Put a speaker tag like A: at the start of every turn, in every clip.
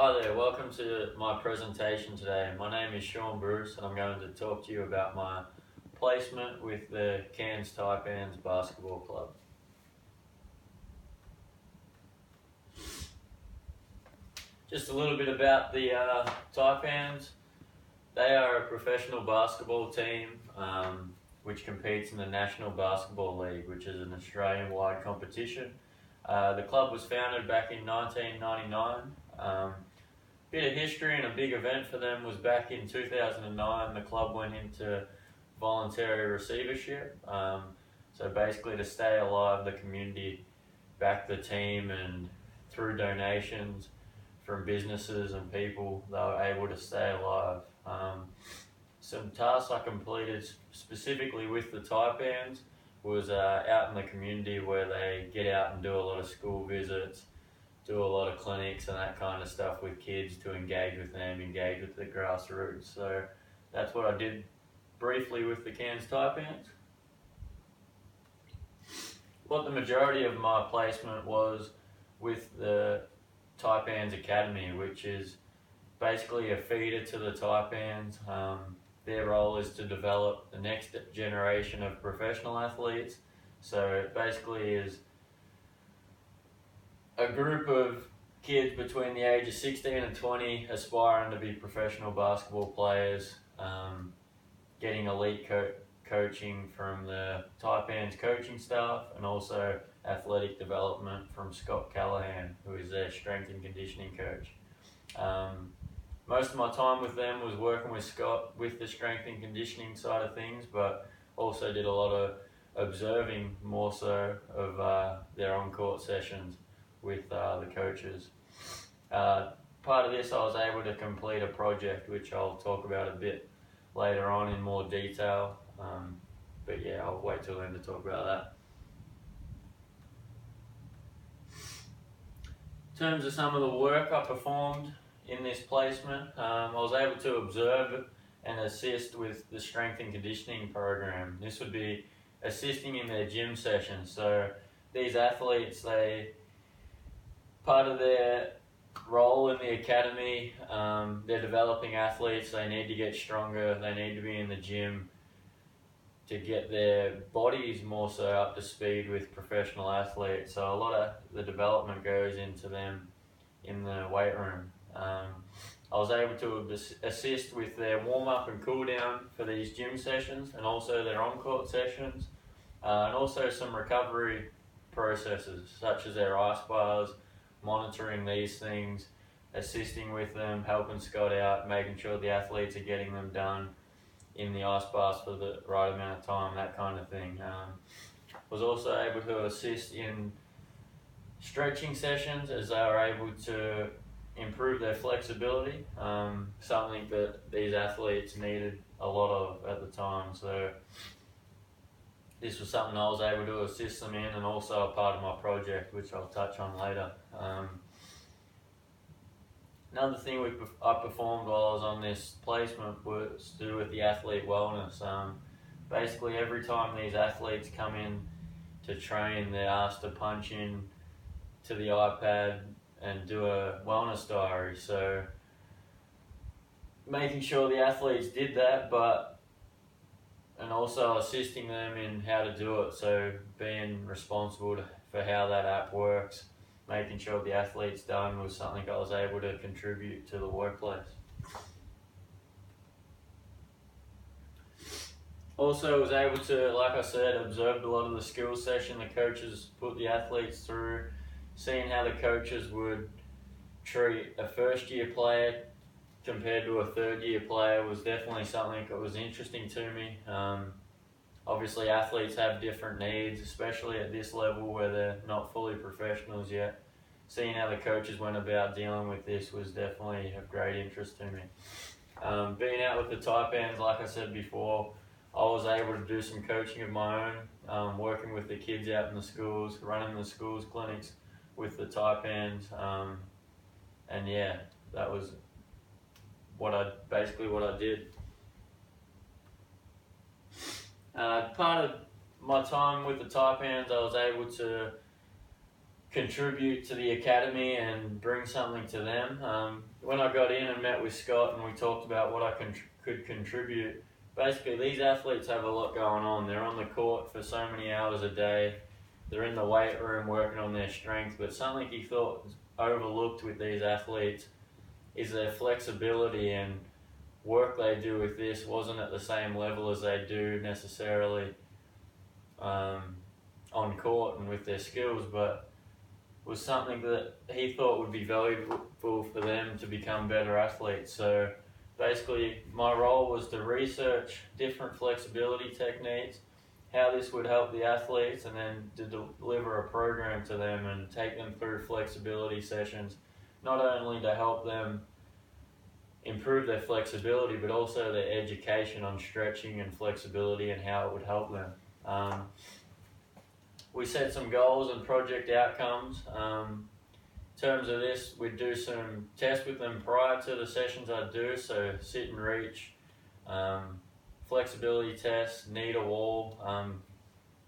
A: Hi there, welcome to my presentation today. My name is Shaun and I'm going to talk to you about my placement with the Cairns Taipans Basketball Club. Just a little bit about the Taipans. They are a professional basketball team which competes in the National Basketball League, which is an Australian-wide competition. The club was founded back in 1999. Bit of history and a big event for them was back in 2009. The club went into voluntary receivership. So basically, to stay alive, the community backed the team, and through donations from businesses and people, they were able to stay alive. Some tasks I completed specifically with the Taipans was out in the community, where they get out and do a lot of school visits, do a lot of clinics and that kind of stuff with kids to engage with them, engage with the grassroots. So that's what I did briefly with the Cairns Taipans. What the majority of my placement was with the Taipans Academy, which is basically a feeder to the Taipans. Their role is to develop the next generation of professional athletes. So it basically is a group of kids between the age of 16 and 20 aspiring to be professional basketball players, getting elite coaching from the Taipans coaching staff, and also athletic development from Scott Callahan, who is their strength and conditioning coach. Most of my time with them was working with Scott with the strength and conditioning side of things, but also did a lot of observing more so of their on-court sessions with the coaches. Part of this, I was able to complete a project which I'll talk about a bit later on in more detail, but yeah, I'll wait till then to talk about that. In terms of some of the work I performed in this placement, I was able to observe and assist with the strength and conditioning program. This would be assisting in their gym sessions. So these athletes, part of their role in the academy, they're developing athletes. They need to get stronger, they need to be in the gym to get their bodies more so up to speed with professional athletes. So a lot of the development goes into them in the weight room. I was able to assist with their warm-up and cool-down for these gym sessions, and also their on-court sessions, and also some recovery processes such as their ice bars, monitoring these things, assisting with them, helping Scott out, making sure the athletes are getting them done in the ice bars for the right amount of time, that kind of thing. Was also able to assist in stretching sessions, as they were able to improve their flexibility, something that these athletes needed a lot of at the time. So this was something I was able to assist them in, and also a part of my project, which I'll touch on later. Another thing I performed while I was on this placement was to do with the athlete wellness. Basically, every time these athletes come in to train, they're asked to punch in to the iPad and do a wellness diary. So making sure the athletes did that, and also assisting them in how to do it. So being responsible for how that app works, making sure the athlete's done, was something I was able to contribute to the workplace. Also was able to, like I said, observe a lot of the skills session the coaches put the athletes through, seeing how the coaches would treat a first-year player compared to a third-year player was definitely something that was interesting to me. Obviously, athletes have different needs, especially at this level where they're not fully professionals yet. Seeing how the coaches went about dealing with this was definitely of great interest to me. Being out with the Taipans, like I said before, I was able to do some coaching of my own, working with the kids out in the schools, running the schools clinics with the Taipans, and yeah, that was basically what I did. Part of my time with the Taipans, I was able to contribute to the academy and bring something to them. When I got in and met with Scott and we talked about what I could contribute, basically these athletes have a lot going on. They're on the court for so many hours a day. They're in the weight room working on their strength, but something he thought was overlooked with these athletes is their flexibility, and work they do with this wasn't at the same level as they do necessarily on court and with their skills, but was something that he thought would be valuable for them to become better athletes. So basically my role was to research different flexibility techniques, how this would help the athletes, and then to deliver a program to them and take them through flexibility sessions, not only to help them improve their flexibility, but also their education on stretching and flexibility and how it would help them. We set some goals and project outcomes. In terms of this, we'd do some tests with them prior to the sessions I'd do, so sit and reach, flexibility tests, knee to wall,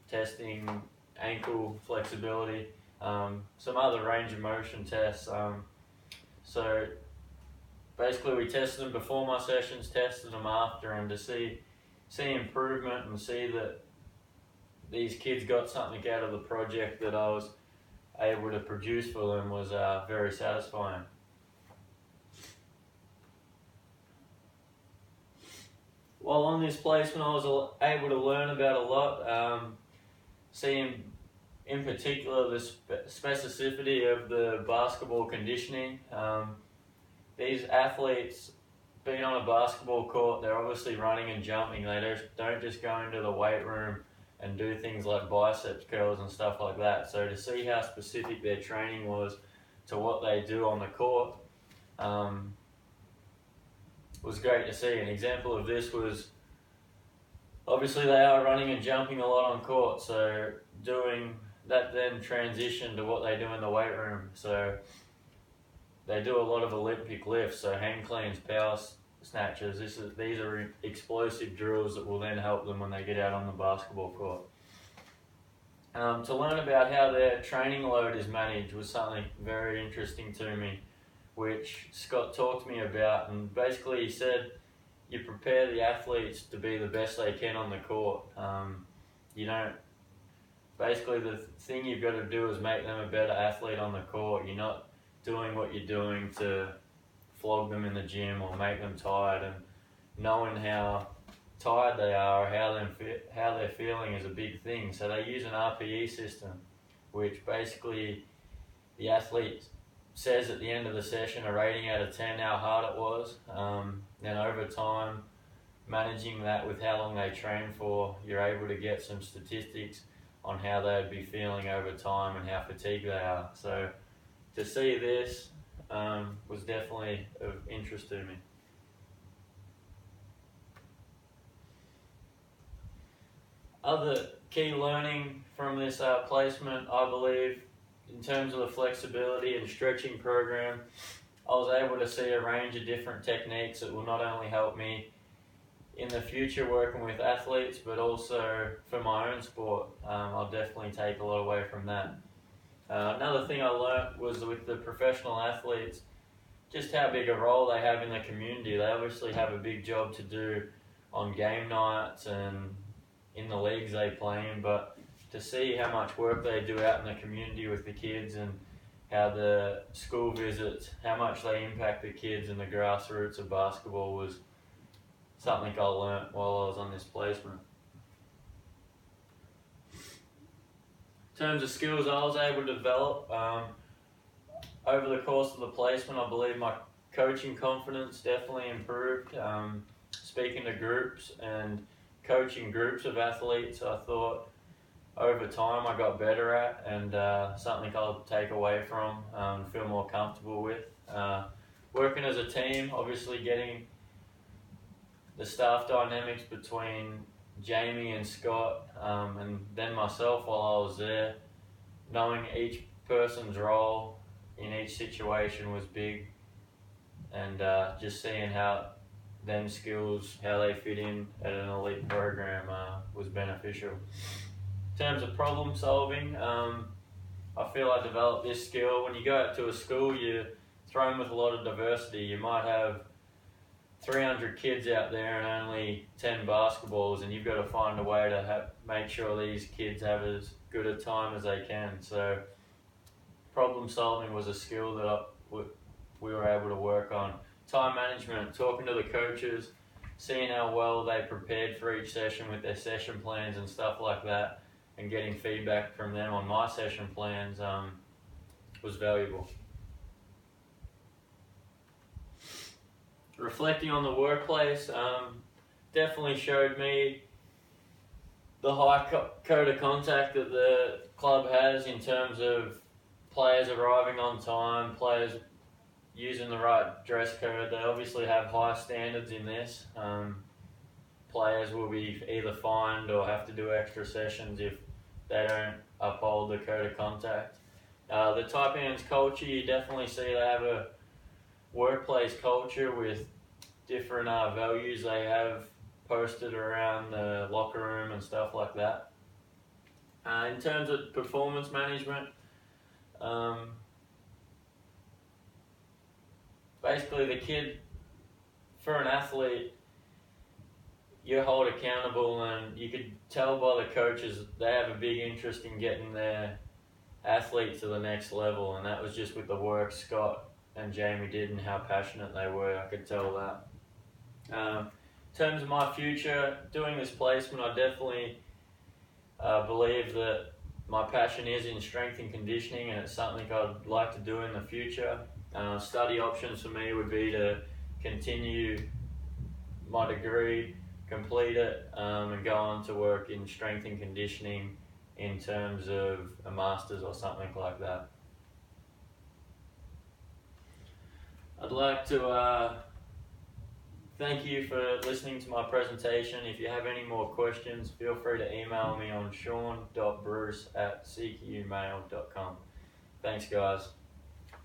A: testing ankle flexibility, some other range of motion tests. So basically we tested them before my sessions, tested them after, and to see improvement and see that these kids got something out of the project that I was able to produce for them was very satisfying. While on this placement, I was able to learn about a lot, seeing in particular the specificity of the basketball conditioning. These athletes, being on a basketball court, they're obviously running and jumping. They don't just go into the weight room and do things like biceps curls and stuff like that. So to see how specific their training was to what they do on the court was great to see. An example of this was, obviously they are running and jumping a lot on court, so doing that then transitioned to what they do in the weight room. So they do a lot of Olympic lifts, so hang cleans, power snatches. These are explosive drills that will then help them when they get out on the basketball court. To learn about how their training load is managed was something very interesting to me, which Scott talked to me about, and basically he said you prepare the athletes to be the best they can on the court. Basically the thing you've got to do is make them a better athlete on the court. You're not doing what you're doing to flog them in the gym or make them tired, and knowing how tired they are or how they're feeling is a big thing. So they use an RPE system, which basically the athlete says at the end of the session a rating out of 10 how hard it was. Then over time, managing that with how long they train for, you're able to get some statistics on how they'd be feeling over time and how fatigued they are. So to see this was definitely of interest to me. Other key learning from this placement, I believe, in terms of the flexibility and stretching program, I was able to see a range of different techniques that will not only help me in the future working with athletes, but also for my own sport. I'll definitely take a lot away from that. Another thing I learnt was with the professional athletes, just how big a role they have in the community. They obviously have a big job to do on game nights and in the leagues they play in, but to see how much work they do out in the community with the kids and how the school visits, how much they impact the kids and the grassroots of basketball was something I learnt while I was on this placement. In terms of skills I was able to develop, over the course of the placement, I believe my coaching confidence definitely improved. Speaking to groups and coaching groups of athletes, I thought over time I got better at, and something I'll take away from, feel more comfortable with. Working as a team, obviously getting the staff dynamics between Jamie and Scott, and then myself while I was there, knowing each person's role in each situation was big, and just seeing how them skills, how they fit in at an elite program was beneficial. In terms of problem solving, I feel I developed this skill. When you go out to a school, you're thrown with a lot of diversity. You might have 300 kids out there and only 10 basketballs, and you've got to find a way to make sure these kids have as good a time as they can. So problem solving was a skill that we were able to work on. Time management, talking to the coaches, seeing how well they prepared for each session with their session plans and stuff like that, and getting feedback from them on my session plans was valuable. Reflecting on the workplace definitely showed me the high code of contact that the club has in terms of players arriving on time, players using the right dress code. They obviously have high standards in this. Players will be either fined or have to do extra sessions if they don't uphold the code of contact. The Taipans culture, you definitely see they have a workplace culture with different values they have posted around the locker room and stuff like that. In terms of performance management, basically the kid, for an athlete, you're held accountable, and you could tell by the coaches they have a big interest in getting their athlete to the next level, and that was just with the work Scott and Jamie did and how passionate they were. I could tell that. In terms of my future, doing this placement, I definitely believe that my passion is in strength and conditioning, and it's something I'd like to do in the future. Study options for me would be to continue my degree, complete it, and go on to work in strength and conditioning in terms of a master's or something like that. I'd like to thank you for listening to my presentation. If you have any more questions, feel free to email me on shaun.bruce@cqmail.com. Thanks, guys.